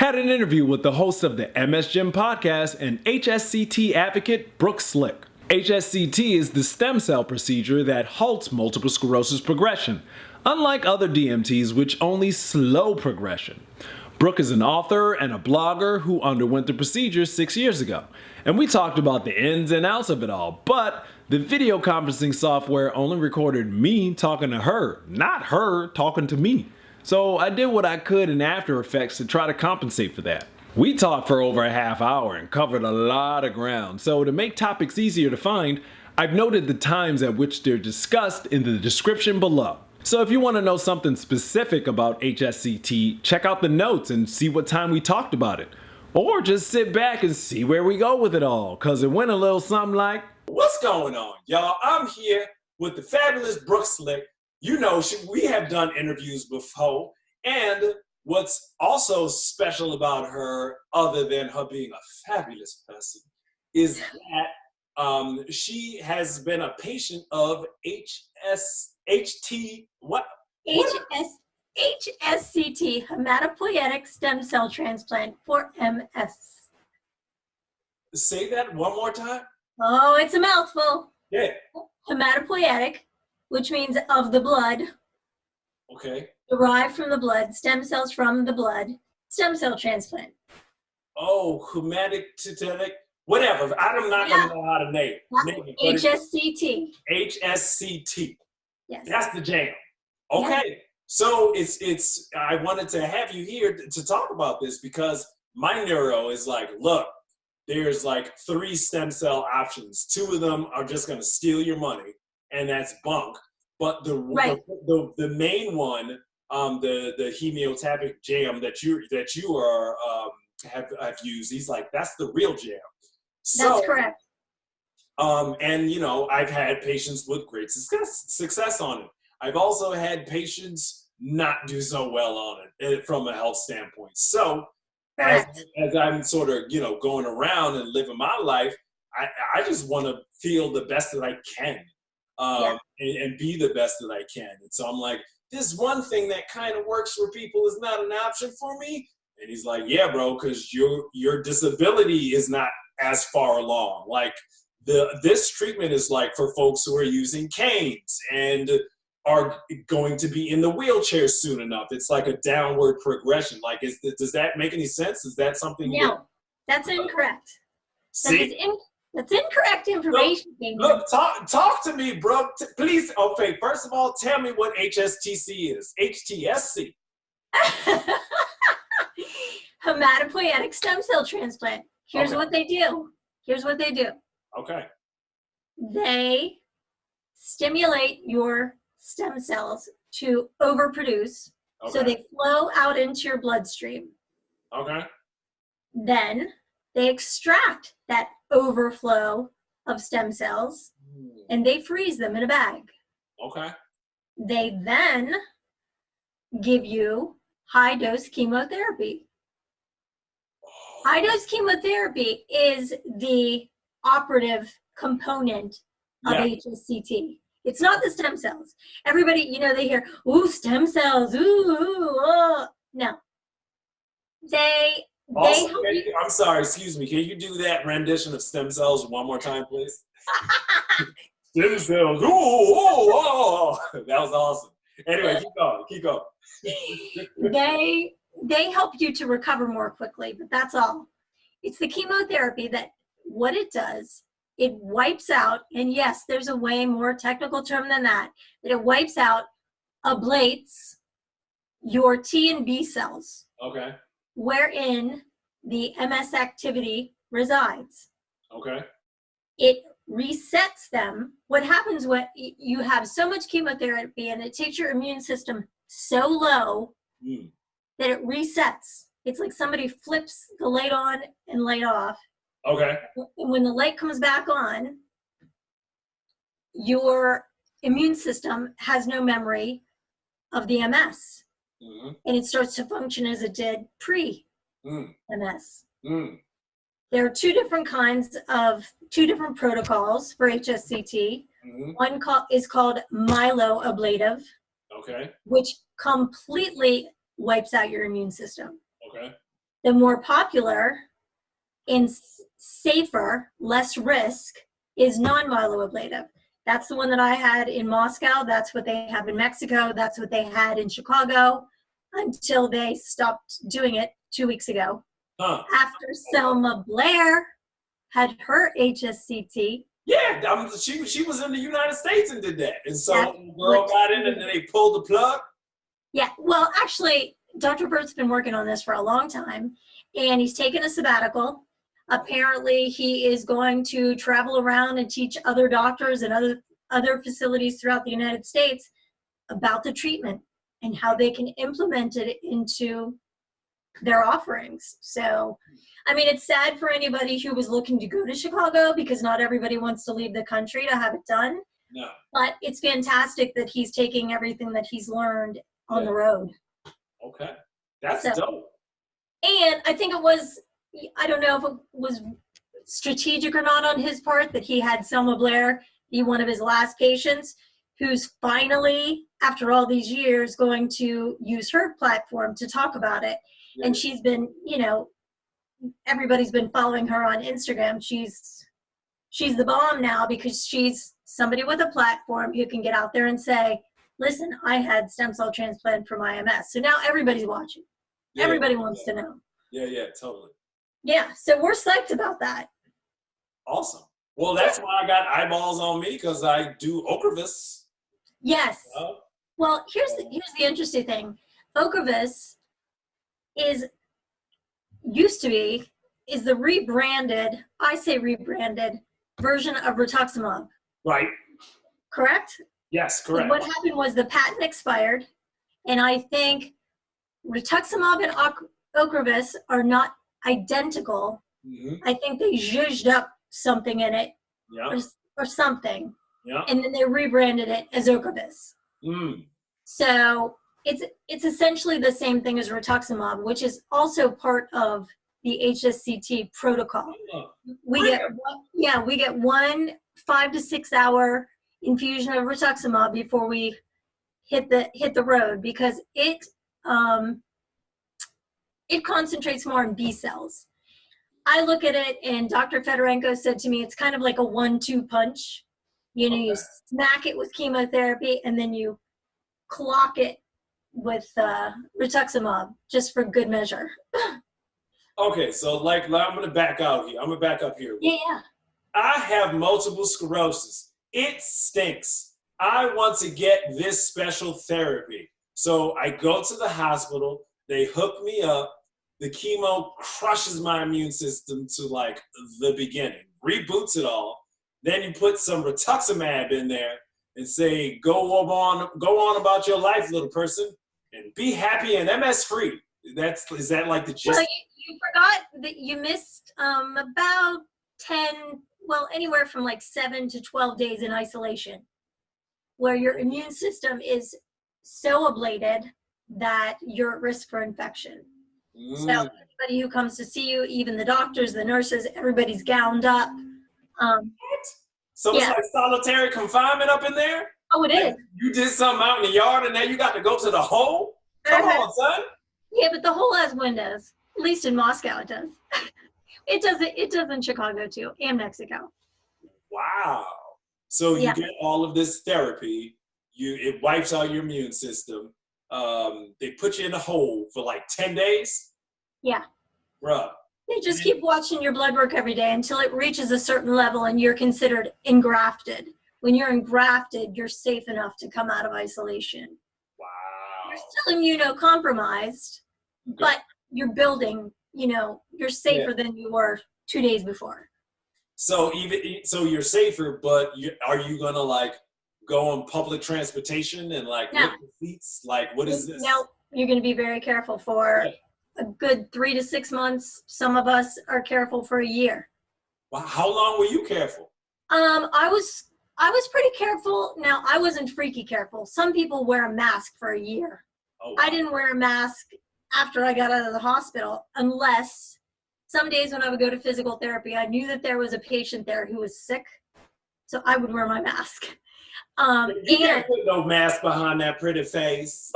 Had an interview with the host of the MS Gym podcast and HSCT advocate, Brooke Slick. HSCT is the stem cell procedure that halts multiple sclerosis progression, unlike other DMTs which only slow progression. Brooke is an author and a blogger who underwent the procedure 6 years ago, and we talked about the ins and outs of it all, but the video conferencing software only recorded me talking to her, not her talking to me. So I did what I could in After Effects to try to compensate for that. We talked for over a half hour and covered a lot of ground, so to make topics easier to find, I've noted the times at which they're discussed in the description below. So if you want to know something specific about HSCT, check out the notes and see what time we talked about it. Or just sit back and see where we go with it all, cause it went a little something like, what's going on, y'all? I'm here with the fabulous Brooke Slick. You know, we have done interviews before, and what's also special about her, other than her being a fabulous person, is that she has been a patient of HSCT, hematopoietic stem cell transplant for MS. Say that one more time. Oh, it's a mouthful. Yeah. Hematopoietic, which means of the blood. Okay. Derived from the blood, stem cells from the blood, stem cell transplant. Oh, hematopoietic, whatever. I'm not going to know how to name it. HSCT. HSCT. Yes. That's the jam. Okay. Yeah. So I wanted to have you here to talk about this because my neuro is like, look, there's like 3 stem cell options. 2 of them are just going to steal your money, and that's bunk. But the main one, the hematopoietic jam that you are have used, he's like, that's the real jam. So, that's correct. And you know, I've had patients with great success on it. I've also had patients not do so well on it from a health standpoint. So as I'm sort of, you know, going around and living my life, I just want to feel the best that I can. And be the best that I can. And so I'm like, this one thing that kind of works for people is not an option for me. And he's like, yeah, bro, because your disability is not as far along. Like this treatment is like for folks who are using canes and are going to be in the wheelchair soon enough. It's like a downward progression. Like, does that make any sense? Is that something? No, that's incorrect. See? That's incorrect information. Look, talk to me, bro. Please. Okay, first of all, tell me what HSTC is. HTSC. Hematopoietic stem cell transplant. Here's what they do. Okay. They stimulate your stem cells to overproduce, so they flow out into your bloodstream. Okay. Then they extract that overflow of stem cells and they freeze them in a bag. Okay. They then give you high-dose chemotherapy. High-dose chemotherapy is the operative component of HSCT. It's not the stem cells. Everybody, you know, they hear, ooh, stem cells, ooh. No. I'm sorry, excuse me. Can you do that rendition of stem cells one more time, please? Stem cells, ooh. That was awesome. Anyway, keep going. They help you to recover more quickly, but that's all. It's the chemotherapy that what it does, it wipes out, and yes, there's a way more technical term than that it wipes out, ablates your T and B cells. Okay. Wherein the MS activity resides. Okay. It resets them. What happens when you have so much chemotherapy and it takes your immune system so low that it resets. It's like somebody flips the light on and light off. Okay. When the light comes back on, your immune system has no memory of the MS. And it starts to function as it did pre-MS. There are 2 different protocols for HSCT. One is called myeloablative, which completely wipes out your immune system. Okay. The more popular and safer, less risk, is non-myeloablative. That's the one that I had in Moscow. That's what they have in Mexico. That's what they had in Chicago until they stopped doing it 2 weeks ago. Huh. After Selma Blair had her HSCT. Yeah, she was in the United States and did that. And so That's the girl got in and then they pulled the plug. Yeah, well, actually, Dr. Bert's been working on this for a long time, and he's taken a sabbatical. Apparently, he is going to travel around and teach other doctors and other facilities throughout the United States about the treatment and how they can implement it into their offerings. So, I mean, it's sad for anybody who was looking to go to Chicago because not everybody wants to leave the country to have it done. No. But it's fantastic that he's taking everything that he's learned on the road. Okay. That's dope. And I think it was, I don't know if it was strategic or not on his part that he had Selma Blair be one of his last patients who's finally, after all these years, going to use her platform to talk about it. Yeah. And she's been, you know, everybody's been following her on Instagram. She's the bomb now because she's somebody with a platform who can get out there and say, listen, I had stem cell transplant for my MS. So now everybody's watching. Yeah, everybody wants to know. Yeah, totally. Yeah, so we're psyched about that. Awesome. Well, that's why I got eyeballs on me, because I do Ocrevus. Yes. Well, here's the interesting thing. Ocrevus used to be the rebranded, I say rebranded, version of rituximab. Right. Correct? Yes, correct. So what happened was the patent expired, and I think rituximab and Ocrevus are not identical. Mm-hmm. I think they zhuzhed up something in it, or something, and then they rebranded it as Ocrevus. Mm. So it's essentially the same thing as rituximab, which is also part of the HSCT protocol. We get one 5 to 6 hour infusion of rituximab before we hit the road, because it concentrates more on B cells. I look at it, and Dr. Fedorenko said to me, it's kind of like a 1-2 punch. You know, you smack it with chemotherapy, and then you clock it with rituximab, just for good measure. Okay, so like I'm gonna back out here. I'm gonna back up here. Yeah. I have multiple sclerosis. It stinks. I want to get this special therapy. So I go to the hospital, they hook me up, the chemo crushes my immune system to like the beginning, reboots it all. Then you put some rituximab in there and say, go on about your life, little person, and be happy and MS free. Is that like the gist? Well, you forgot that you missed about 10, well, anywhere from like 7 to 12 days in isolation, where your immune system is so ablated that you're at risk for infection. So everybody who comes to see you, even the doctors, the nurses, everybody's gowned up. So it's like solitary confinement up in there? Oh, it is. You did something out in the yard and now you got to go to the hole? Come on, son. Yeah, but the hole has windows. At least in Moscow it does. It does in Chicago too, and Mexico. Wow. So you get all of this therapy. It wipes out your immune system. They put you in a hole for like 10 days? Yeah. Bruh. They just keep watching your blood work every day until it reaches a certain level and you're considered engrafted. When you're engrafted, you're safe enough to come out of isolation. Wow. You're still immunocompromised, but you're building, you're safer than you were 2 days before. So you're safer, but are you gonna like go on public transportation and like lick the seats? Like, what is this? No, you're gonna be very careful for a good 3 to 6 months. Some of us are careful for a year. Well, how long were you careful? I was pretty careful. Now, I wasn't freaky careful. Some people wear a mask for a year. Oh, wow. I didn't wear a mask after I got out of the hospital, unless some days when I would go to physical therapy, I knew that there was a patient there who was sick, so I would wear my mask. You can't put no mask behind that pretty face.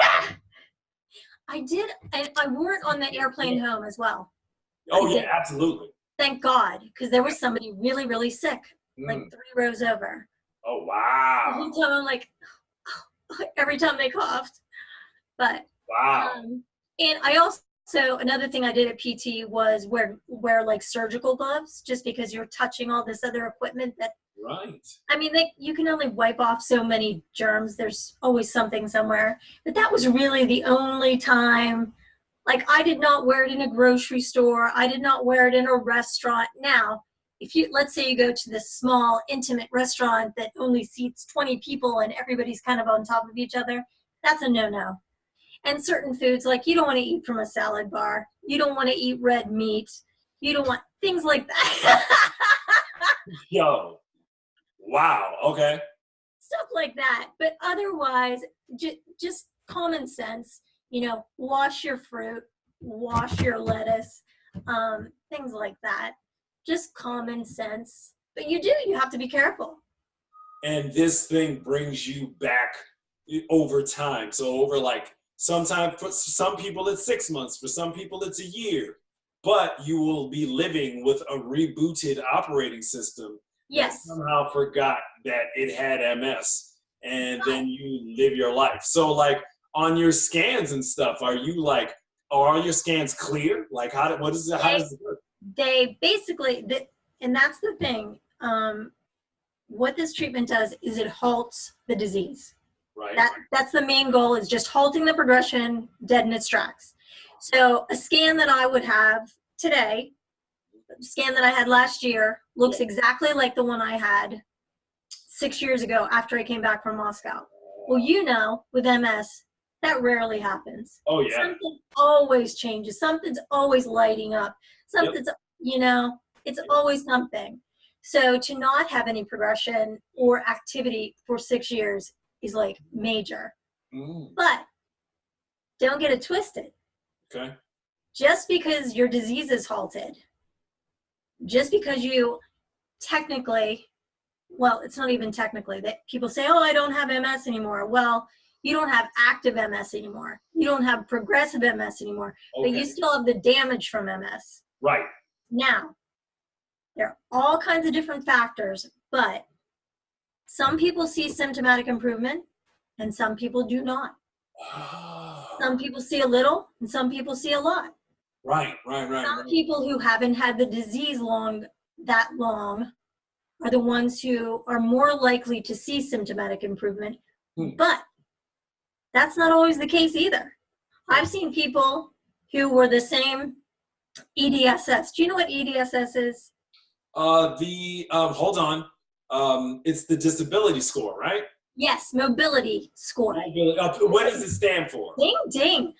I did, and I wore it on the airplane home as well. Oh, I yeah, did. absolutely. Thank God, because there was somebody really, really sick, like Mm. 3 rows over. Oh, wow. Every time I'm like, every time they coughed. But Wow. and I also another thing I did at PT was wear like surgical gloves, just because you're touching all this other equipment that, Right. I mean, you can only wipe off so many germs. There's always something somewhere. But that was really the only time. Like, I did not wear it in a grocery store. I did not wear it in a restaurant. Now, if you, let's say you go to this small, intimate restaurant that only seats 20 people and everybody's kind of on top of each other, that's a no-no. And certain foods, like, you don't want to eat from a salad bar. You don't want to eat red meat. You don't want things like that. Yo. Wow. Okay. Stuff like that. But otherwise, just common sense, wash your fruit, wash your lettuce, things like that. Just common sense. But you have to be careful. And this thing brings you back over time. So over like sometimes for some people it's 6 months, for some people it's a year, but you will be living with a rebooted operating system that Yes. somehow forgot that it had MS, and then you live your life. So like on your scans and stuff, are you like, or are your scans clear? Like how does it work? They basically, and that's the thing. What this treatment does is it halts the disease. Right. That's the main goal, is just halting the progression dead in its tracks. So a scan that I would have today, the scan that I had last year, looks exactly like the one I had 6 years ago after I came back from Moscow. Well, with MS, that rarely happens. Oh yeah. Something always changes. Something's always lighting up. Something's, it's always something. So to not have any progression or activity for 6 years is like major. But don't get it twisted. Okay. Just because your disease is halted, just because you technically, well, it's not even technically, that people say, oh, I don't have MS anymore. Well, you don't have active MS anymore. You don't have progressive MS anymore, but you still have the damage from MS. Right. Now, there are all kinds of different factors, but some people see symptomatic improvement and some people do not. Some people see a little and some people see a lot. Right. Some people who haven't had the disease that long are the ones who are more likely to see symptomatic improvement. But that's not always the case either. I've seen people who were the same EDSS. Do you know what EDSS is? Hold on. It's the disability score, right? Yes, mobility score. What does it stand for? Ding, ding.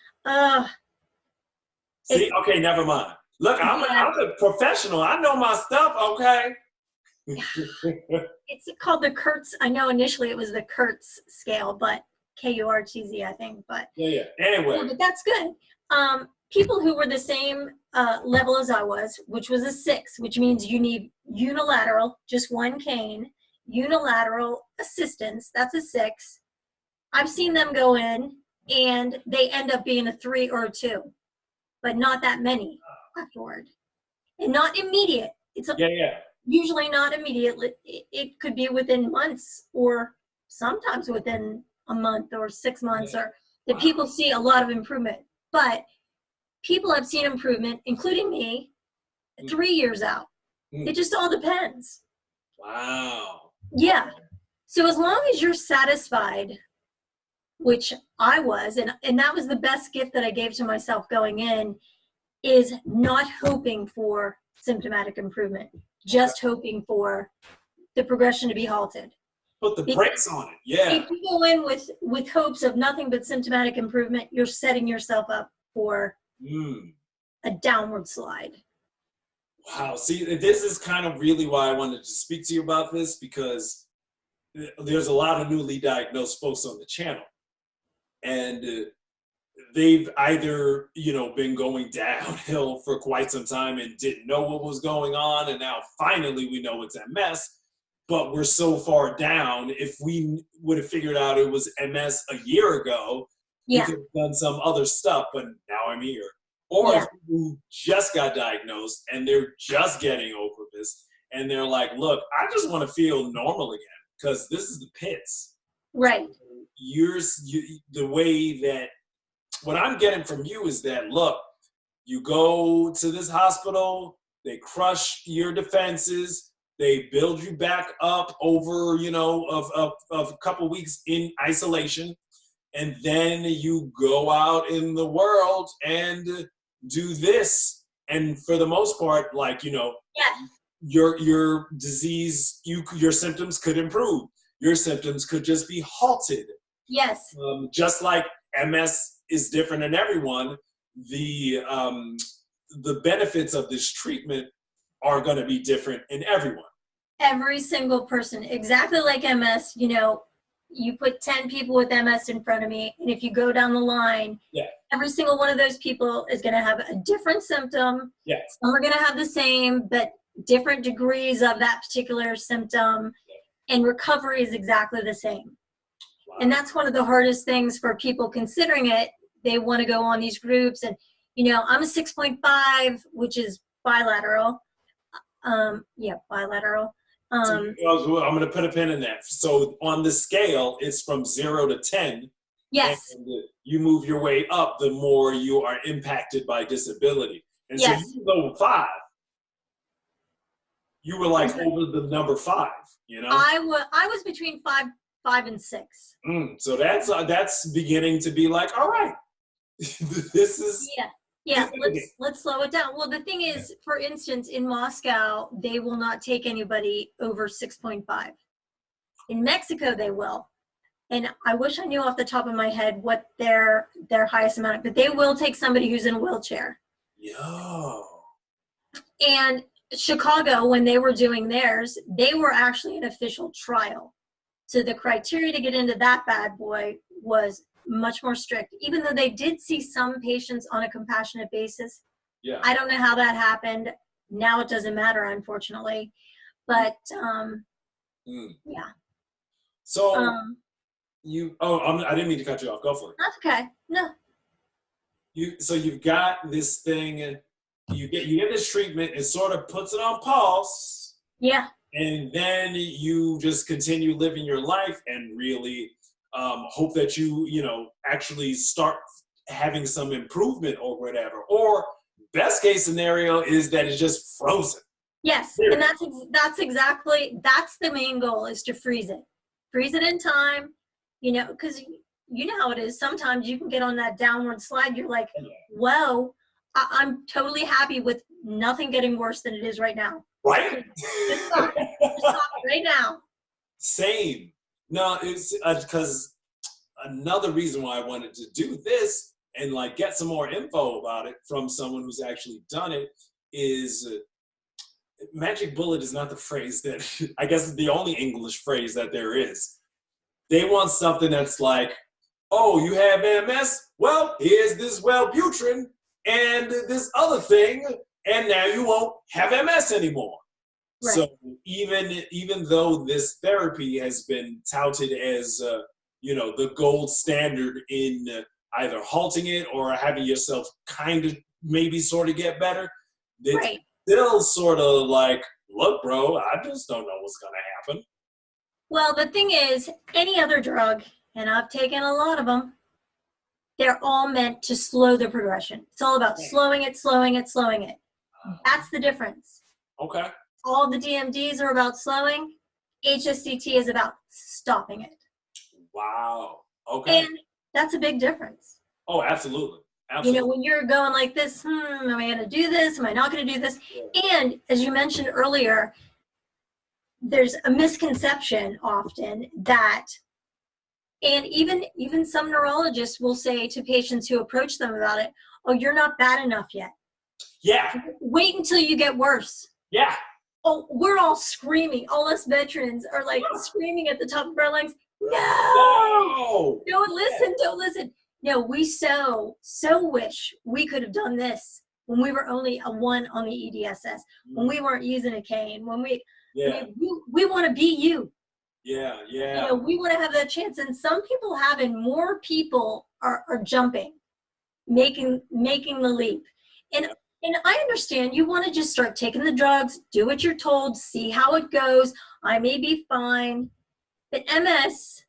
See, okay, never mind. Look, I'm a professional. I know my stuff, okay? It's called the Kurtz. I know initially it was the Kurtz scale, but Kurtz, I think. But yeah. Anyway. Yeah, but that's good. People who were the same level as I was, which was a 6, which means you need unilateral, just one cane, unilateral assistance, that's a 6. I've seen them go in and they end up being a 3 or a 2, but not that many afterward. And not immediate. It's usually not immediate. It could be within months or sometimes within a month or 6 months, or that people see a lot of improvement. But people have seen improvement, including me, 3 years out. It just all depends. Wow. Yeah. So as long as you're satisfied, which I was, and that was the best gift that I gave to myself going in, is not hoping for symptomatic improvement, just hoping for the progression to be halted. Put the brakes on it, yeah. If you go in with hopes of nothing but symptomatic improvement, you're setting yourself up for a downward slide. Wow, see, this is kind of really why I wanted to speak to you about this, because there's a lot of newly diagnosed folks on the channel. And they've either, been going downhill for quite some time and didn't know what was going on, and now finally we know it's MS, but we're so far down. If we would have figured out it was MS a year ago, we could have done some other stuff, but now I'm here. Or Yeah. if you just got diagnosed and they're just getting over this and they're like, look, I just want to feel normal again because this is the pits. Right. The way that what I'm getting from you is that, look, you go to this hospital, they crush your defenses, they build you back up over, of a couple weeks in isolation, and then you go out in the world and do this. And for the most part, Yes. your disease, your symptoms could improve. Your symptoms could just be halted. Yes. Just like MS is different in everyone, the benefits of this treatment are going to be different in everyone. Every single person, exactly like MS, you put 10 people with MS in front of me, and if you go down the line, every single one of those people is going to have a different symptom. Yes. Some are going to have the same, but different degrees of that particular symptom, and recovery is exactly the same. Wow. And that's one of the hardest things for people considering it. They want to go on these groups, and I'm a 6.5, which is bilateral. Bilateral. I'm going to put a pin in that. So on the scale, it's from 0 to 10. Yes. And you move your way up, the more you are impacted by disability. And yes. So you go 5. You were like over the number 5, I was between 5 and 6. So that's beginning to be like, all right, this is. Yeah, let's slow it down. Well, the thing is, for instance, in Moscow, they will not take anybody over 6.5. In Mexico, they will. And I wish I knew off the top of my head what their highest amount, but they will take somebody who's in a wheelchair. Yo. And Chicago, when they were doing theirs, they were actually an official trial. So the criteria to get into that bad boy was much more strict, even though they did see some patients on a compassionate basis. Yeah. I don't know how that happened. Now it doesn't matter, unfortunately. But yeah. So I didn't mean to cut you off. Go for it. That's okay. No. You've got this thing. You get this treatment. It sort of puts it on pause. Yeah. And then you just continue living your life and really hope that you actually start having some improvement or whatever. Or best case scenario is that it's just frozen. Yes, and that's exactly the main goal, is to freeze it in time. Because you know how it is. Sometimes you can get on that downward slide. You're like, whoa, I'm totally happy with nothing getting worse than it is right now. Right? Just stop right now. Same. No, it's because another reason why I wanted to do this and get some more info about it from someone who's actually done it is magic bullet is not the phrase that I guess is the only English phrase that there is. They want something that's like, oh, you have MS? Well, here's this Wellbutrin and this other thing, and now you won't have MS anymore. Right. So even though this therapy has been touted as the gold standard in either halting it or having yourself kind of maybe sort of get better, it's still sort of like, look, bro, I just don't know what's gonna happen. Well, the thing is, any other drug, and I've taken a lot of them, they're all meant to slow the progression. It's all about slowing it. That's the difference. Okay. All the DMDs are about slowing. HSCT is about stopping it. Wow. Okay. And that's a big difference. Oh, absolutely. Absolutely. When you're going like this, am I going to do this? Am I not going to do this? Yeah. And as you mentioned earlier, there's a misconception often that, and even some neurologists will say to patients who approach them about it, oh, you're not bad enough yet. Yeah. Wait until you get worse. Yeah. Oh, we're all screaming. All us veterans are screaming at the top of our lungs, no! Don't listen. No, we so wish we could have done this when we were only a 1 on the EDSS, when we weren't using a cane, when we want to be you. Yeah. We want to have that chance. And some people have, and more people are jumping, making the leap. And I understand you want to just start taking the drugs, do what you're told, see how it goes. I may be fine. But MS,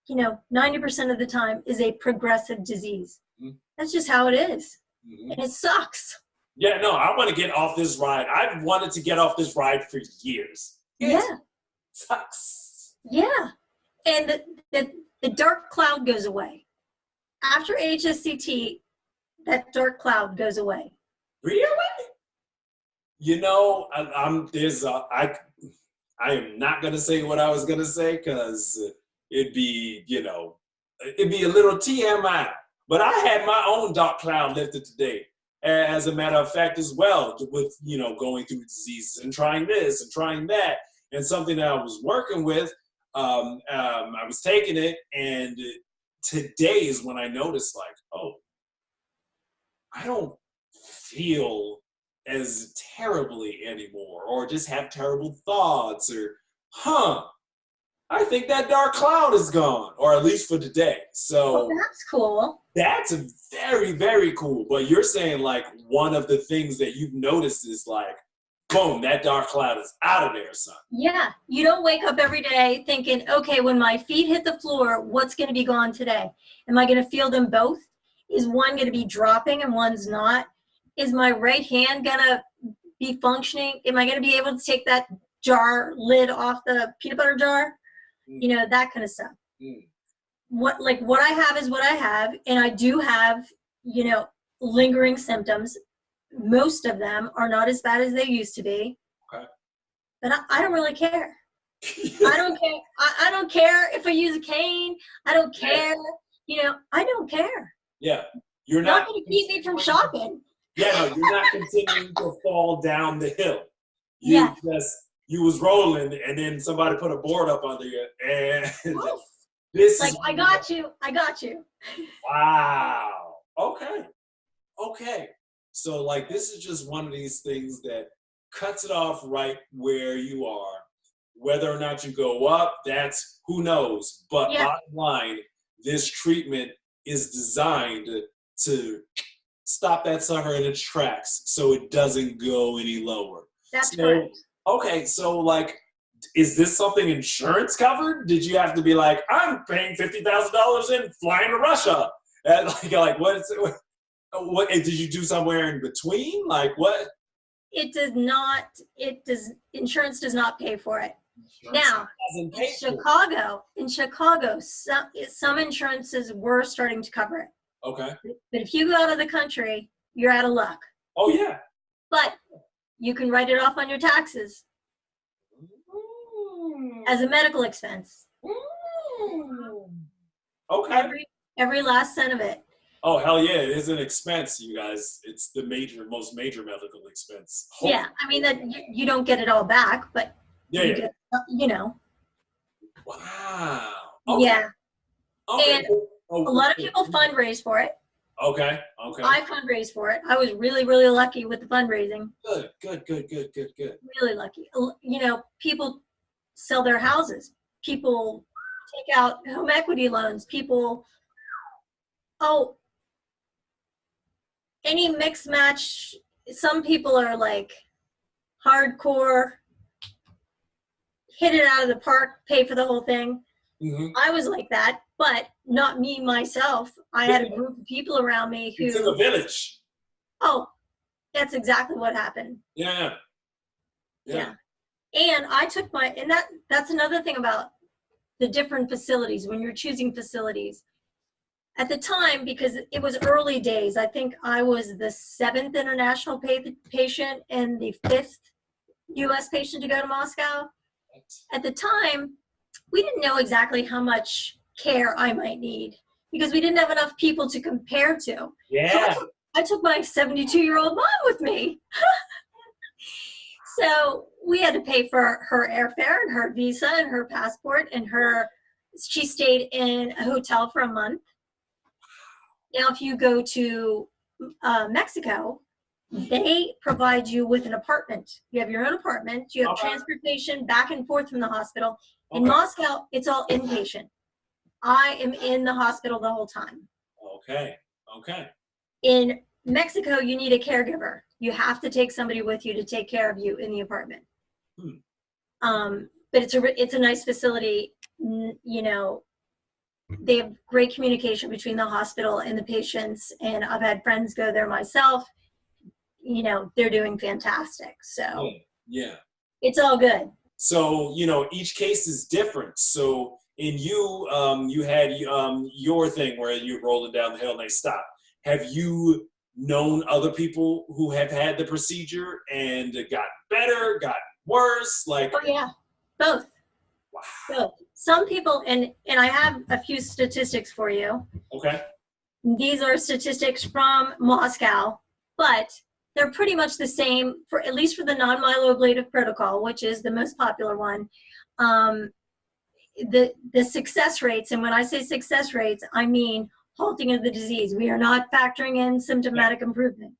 90% of the time is a progressive disease. Mhm. That's just how it is. Mhm. And it sucks. Yeah, no, I want to get off this ride. I've wanted to get off this ride for years. It sucks. Yeah. And the dark cloud goes away. After HSCT, that dark cloud goes away. Really? I am not gonna say what I was gonna say because it'd be a little TMI. But I had my own dark cloud lifted today, as a matter of fact, as well, with going through diseases and trying this and trying that, and something that I was working with. I was taking it, and today is when I noticed, like, oh, I don't feel as terribly anymore, or just have terrible thoughts, or I think that dark cloud is gone, or at least for today. So that's cool. That's very, very cool. But you're saying, like, one of the things that you've noticed is, like, boom, that dark cloud is out of there, son. Yeah, you don't wake up every day thinking, okay, when my feet hit the floor, what's going to be gone today? Am I going to feel them both? Is one going to be dropping and one's not? Is my right hand going to be functioning? Am I going to be able to take that jar lid off the peanut butter jar? That kind of stuff. What I have is what I have, and I do have, lingering symptoms. Most of them are not as bad as they used to be. Okay. But I don't really care. I don't care. I don't care if I use a cane. I don't care. I don't care. Yeah. You're not going to keep me from shopping. Yeah, no, you're not continuing to fall down the hill. You was rolling, and then somebody put a board up under you, and this like, I got you. Wow. Okay. So, like, this is just one of these things that cuts it off right where you are. Whether or not you go up, that's who knows. But bottom line, this treatment is designed to stop that sucker in its tracks so it doesn't go any lower. That's correct. Okay, so, like, is this something insurance covered? Did you have to be like, I'm paying $50,000 and flying to Russia? And what did you do somewhere in between? Like, what? It does not. Insurance does not pay for it. Now, in Chicago, some insurances were starting to cover it. Okay. But if you go out of the country, you're out of luck. Oh, yeah. But you can write it off on your taxes as a medical expense. Okay. Every last cent of it. Oh, hell yeah, it is an expense, you guys. It's the most major medical expense. Hopefully. Yeah, I mean, that you don't get it all back, but you get, Wow. Okay. Yeah. Okay. And a lot of people fundraise for it. Okay. I fundraise for it. I was really, really lucky with the fundraising. Good. Really lucky. People sell their houses. People take out home equity loans. People, any mixed match. Some people are like hardcore, hit it out of the park, pay for the whole thing. Mm-hmm. I was like that, but not me myself. I had a group of people around me who. It's in the village. Oh, that's exactly what happened. Yeah. And I took that's another thing about the different facilities when you're choosing facilities. At the time, because it was early days, I think I was the 7th international patient and the 5th U.S. patient to go to Moscow. At the time, we didn't know exactly how much care I might need because we didn't have enough people to compare to. Yeah. So I took my 72-year-old mom with me. So we had to pay for her airfare and her visa and her passport and she stayed in a hotel for a month. Now, if you go to Mexico, they provide you with an apartment. You have your own apartment. You have transportation back and forth from the hospital. In Moscow, it's all inpatient. I am in the hospital the whole time. Okay. In Mexico, you need a caregiver. You have to take somebody with you to take care of you in the apartment. But it's a nice facility. You know, they have great communication between the hospital and the patients, and I've had friends go there myself. You know, they're doing fantastic. So yeah, it's all good. So, you know, each case is different. So in you, you had your thing where you're rolling down the hill and they stop. Have you known other people who have had the procedure and gotten better, gotten worse? Like, oh yeah, both. Wow. Both. Some people, and I have a few statistics for you. Okay. These are statistics from Moscow, but they're pretty much the same for at least for the non-myeloablative protocol, which is the most popular one. The success rates, and when I say success rates, I mean halting of the disease. We are not factoring in symptomatic improvement.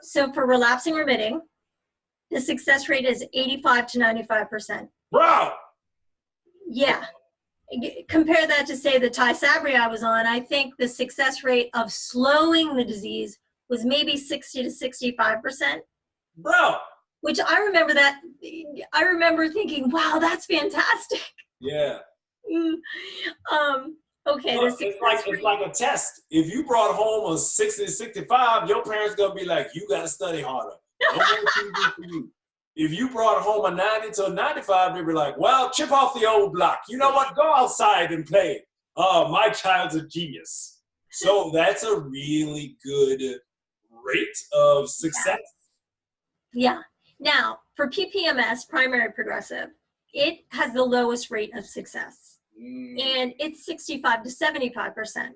So for relapsing remitting, the success rate is 85 to 95%. Wow. Yeah. Compare that to, say, the Tysabri I was on. I think the success rate of slowing the disease was maybe 60 to 65%. Bro. Which I remember thinking, wow, that's fantastic. Yeah. Okay. Look, it's like a test. If you brought home a 60 to 65, your parents gonna be like, you gotta study harder. No more TV for you. If you brought home a 90 to a 95, they'd be like, well, chip off the old block. You know what? Go outside and play. Oh, my child's a genius. So that's a really good rate of success. Yeah. Now, for PPMS, primary progressive, it has the lowest rate of success. And it's 65 to 75%.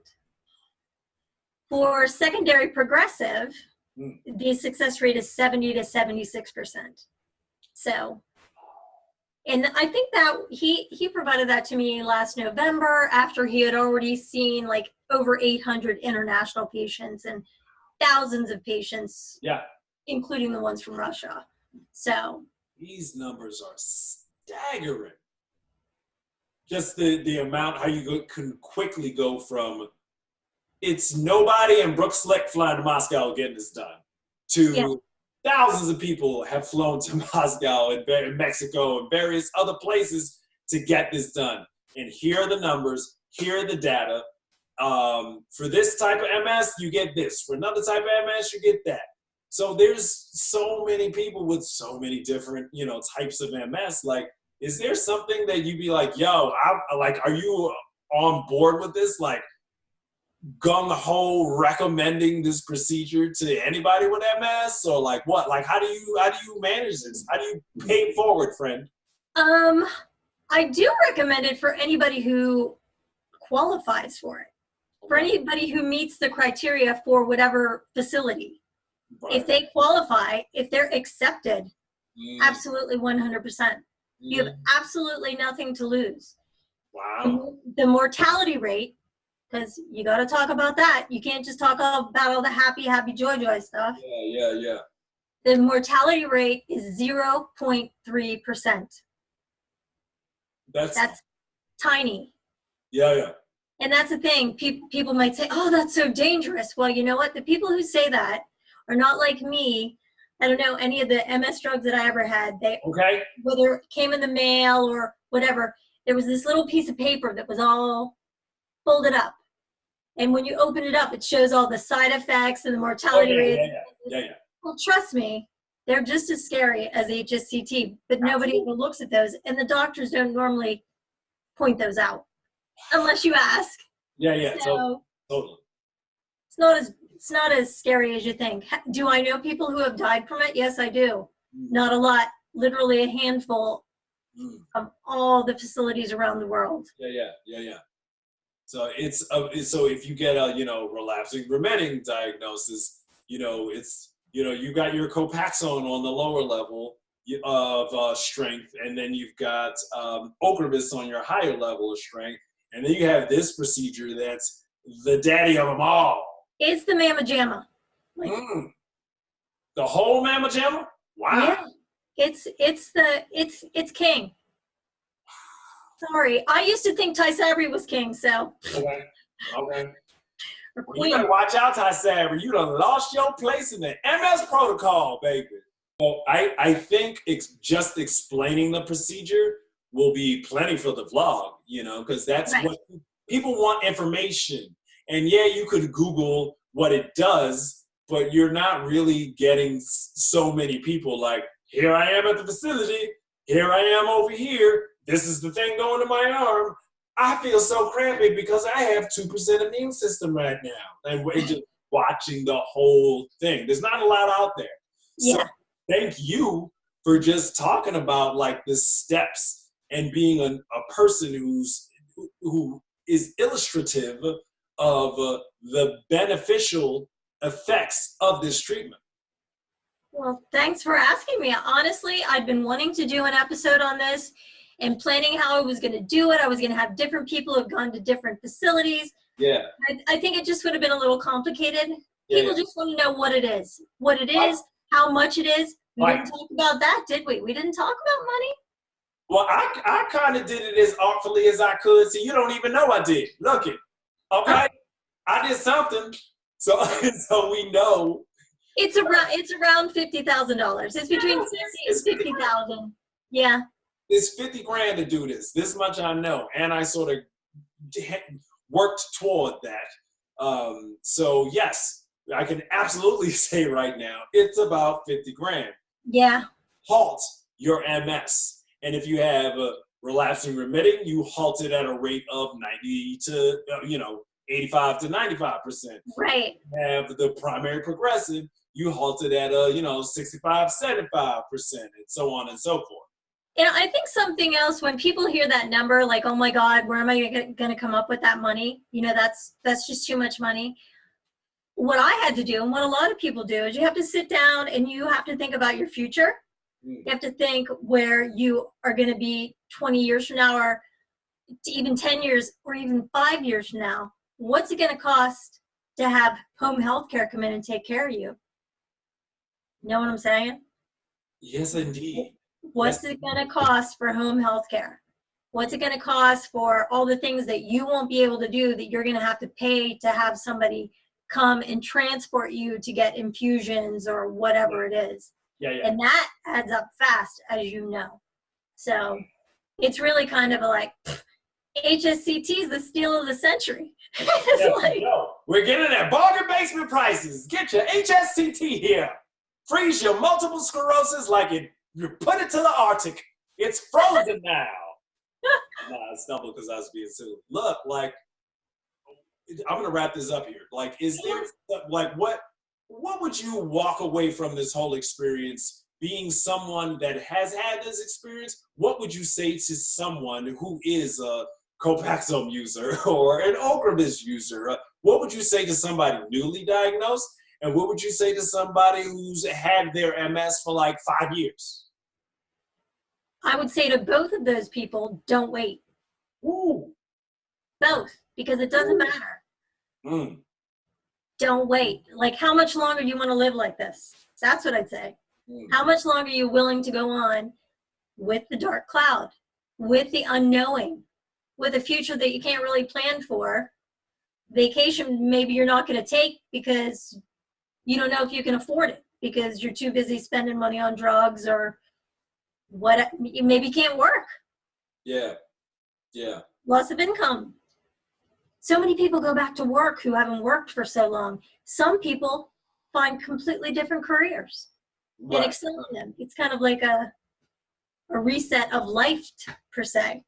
For secondary progressive, the success rate is 70 to 76%. So, and I think that he provided that to me last November after he had already seen like over 800 international patients and thousands of patients, including the ones from Russia. So these numbers are staggering. Just the amount, how you can quickly go from it's nobody and Brooke Slick flying to Moscow getting this done to thousands of people have flown to Moscow and Mexico and various other places to get this done. And here are the numbers, here are the data. For this type of MS, you get this. For another type of MS, you get that. So there's so many people with so many different, types of MS. Like, is there something that you'd be like, yo, are you on board with this? Like, gung-ho recommending this procedure to anybody with MS, or like what? Like, how do you manage this? How do you pay it forward, friend? I do recommend it for anybody who qualifies for it. For anybody who meets the criteria for whatever facility. Right. If they qualify, if they're accepted, absolutely 100%. You have absolutely nothing to lose. Wow. The mortality rate, because you got to talk about that. You can't just talk about all the happy, joy stuff. Yeah. The mortality rate is 0.3%. That's tiny. Yeah. And that's the thing. People might say, oh, that's so dangerous. Well, you know what? The people who say that are not like me. I don't know any of the MS drugs that I ever had. Whether it came in the mail or whatever, there was this little piece of paper that was all folded up. And when you open it up, it shows all the side effects and the mortality rate. Yeah. Well, trust me, they're just as scary as HSCT, but nobody ever looks at those. And the doctors don't normally point those out unless you ask. Yeah. So totally. It's not as scary as you think. Do I know people who have died from it? Yes, I do. Not a lot. Literally a handful of all the facilities around the world. Yeah. So so if you get a relapsing remitting diagnosis, it's you got your Copaxone on the lower level of strength, and then you've got Ocrevus on your higher level of strength, and then you have this procedure that's the daddy of them all. It's the Mamma Jamma. The whole Mamma Jamma? Wow. Yeah. It's king. Sorry. I used to think Tysabri was king, so. Okay. For Well, you better watch out, Ty Saber. You done lost your place in the MS protocol, baby. Well, I think just explaining the procedure will be plenty for the vlog, because that's Right. what people want, information. And yeah, you could Google what it does, but you're not really getting so many people like, here I am at the facility, here I am over here, this is the thing going to my arm. I feel so crampy because I have 2% immune system right now. And we're just watching the whole thing. There's not a lot out there. So Yeah. thank you for just talking about like the steps and being a person who is illustrative of the beneficial effects of this treatment. Well, thanks for asking me. Honestly, I've been wanting to do an episode on this and planning how I was going to do it. I was going to have different people who have gone to different facilities. Yeah. I think it just would have been a little complicated. Yeah, People just want to know what it is, how much it is. We didn't talk about that, did we? We didn't talk about money. Well, I kind of did it as artfully as I could. So you don't even know I did. Look it. Okay. I did something. So we know. It's around $50,000. It's between 50 and 50,000. Yeah. It's 50 grand to do this. This much I know. And I sort of worked toward that. So yes, I can absolutely say right now, it's about 50 grand. Yeah. Halt your MS. And if you have a relapsing remitting, you halt it at a rate of 90 to, 85 to 95%. Right. You have the primary progressive, you halt it at 65, 75%, and so on and so forth. And I think something else, when people hear that number, like, oh my God, where am I going to come up with that money? That's just too much money. What I had to do, and what a lot of people do, is you have to sit down and you have to think about your future. You have to think where you are going to be 20 years from now, or even 10 years, or even 5 years from now. What's it going to cost to have home health care come in and take care of you? Know what I'm saying? Yes, indeed. What's it going to cost for home health care? What's it going to cost for all the things that you won't be able to do, that you're going to have to pay to have somebody come and transport you to get infusions or whatever it is? Yeah. And that adds up fast, as you know. So it's really kind of like, HSCT is the steal of the century. We're getting at bargain basement prices. Get your HSCT here. Freeze your multiple sclerosis like you put it to the Arctic. It's frozen now. I stumbled because I was being silly. Look, like, I'm gonna wrap this up here. Like, is there like what would you walk away from this whole experience, being someone that has had this experience? What would you say to someone who is a Copaxone user or an Ocrevus user? What would you say to somebody newly diagnosed? And what would you say to somebody who's had their MS for like 5 years? I would say to both of those people, don't wait. Ooh. Both, because it doesn't matter. Don't wait. Like, how much longer do you want to live like this? That's what I'd say. How much longer are you willing to go on with the dark cloud, with the unknowing, with a future that you can't really plan for? Vacation, maybe you're not going to take because you don't know if you can afford it, because you're too busy spending money on drugs, or what, maybe you can't work. Yeah. Loss of income. So many people go back to work who haven't worked for so long. Some people find completely different careers and excel in them. It's kind of like a reset of life, per se.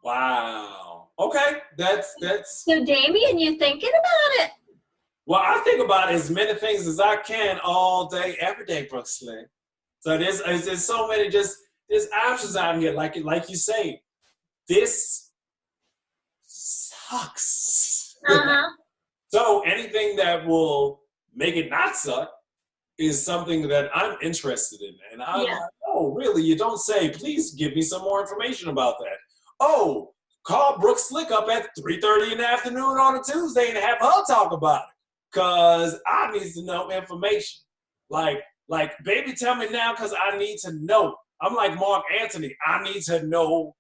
Wow. Okay. That's. So, Damien, you thinking about it? Well, I think about as many things as I can all day, every day, Brooke Slick. So there's so many there's options out here. Like you say, this sucks. So anything that will make it not suck is something that I'm interested in. And I'm like, oh, really? You don't say, please give me some more information about that. Oh, call Brooke Slick up at 3:30 in the afternoon on a Tuesday and have her talk about it. Because I need to know information. Like, baby, tell me now, because I need to know. I'm like Mark Anthony. I need to know.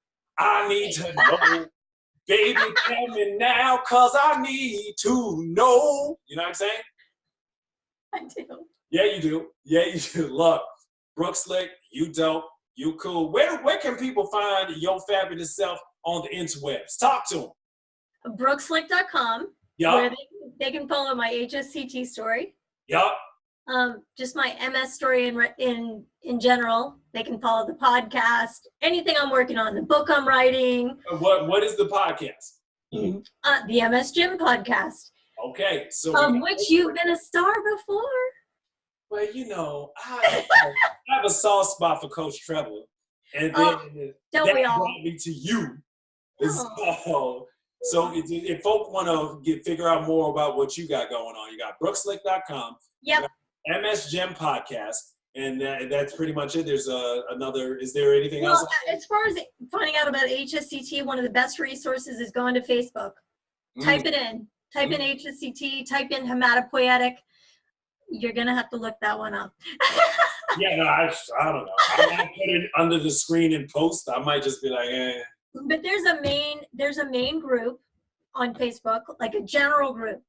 Baby, tell me now, cause I need to know. You know what I'm saying? I do. Yeah, you do. Yeah, you do. Look, Brooke Slick, you dope. You cool. Where can people find your fabulous self on the interwebs? Talk to them. Brookeslick.com, Yup. where they can follow my HSCT story. Yup. Just my MS story in general. They can follow the podcast, anything I'm working on, the book I'm writing. What is the podcast? The MS Gym podcast. Okay, so which you've been a star before. Well, you know, I have a soft spot for Coach Trevor, and then don't we all? brought me to you. So if folk want to figure out more about what you got going on, you got brookslick.com. Yep. MS Gym podcast, and that's pretty much it. There's another. Is there anything else? As far as finding out about HSCT, one of the best resources is going to Facebook. Type it in. Type in HSCT. Type in hematopoietic. You're gonna have to look that one up. Yeah, no, I don't know. I might put it under the screen and post. I might just be like, eh. But there's a main group on Facebook, like a general group.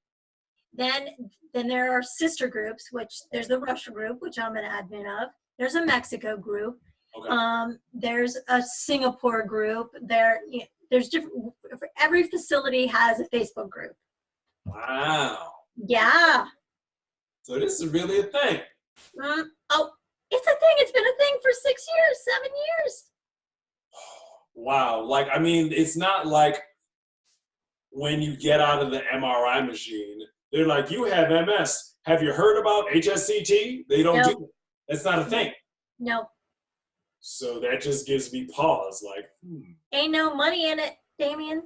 Then there are sister groups, which there's the Russia group, which I'm an admin of. There's a Mexico group. Okay. There's a Singapore group. There's different. Every facility has a Facebook group. Wow. Yeah. So this is really a thing. Oh, it's a thing. It's been a thing for 6 years, 7 years. Wow. Like, I mean, it's not like when you get out of the MRI machine, they're like, you have MS. Have you heard about HSCT? They don't do it. That's not a thing. No. So that just gives me pause. Like, Ain't no money in it, Damien.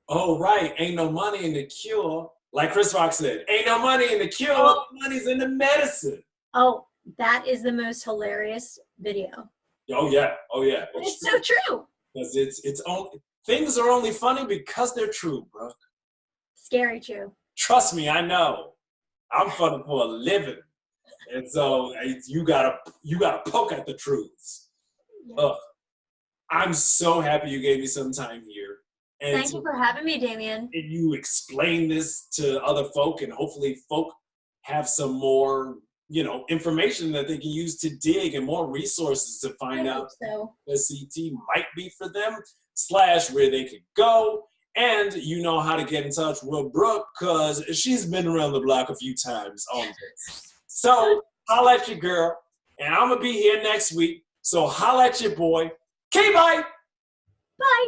Oh, right. Ain't no money in the cure. Like Chris Rock said, ain't no money in the cure. Money's in the medicine. Oh, that is the most hilarious video. Oh, yeah. Oh, yeah. It's so true. Because it's only, things are only funny because they're true, bro. Scary true. Trust me, I know. I'm funny for a living. And so you gotta poke at the truths. Yeah. I'm so happy you gave me some time here. And Thank you for having me, Damien. And you explain this to other folk, and hopefully folk have some more, information that they can use to dig and more resources to find out the CT might be for them, / where they could go. And you know how to get in touch with Brooke because she's been around the block a few times on this. So holla at your girl, and I'm going to be here next week. So holla at your boy. Okay, bye. Bye.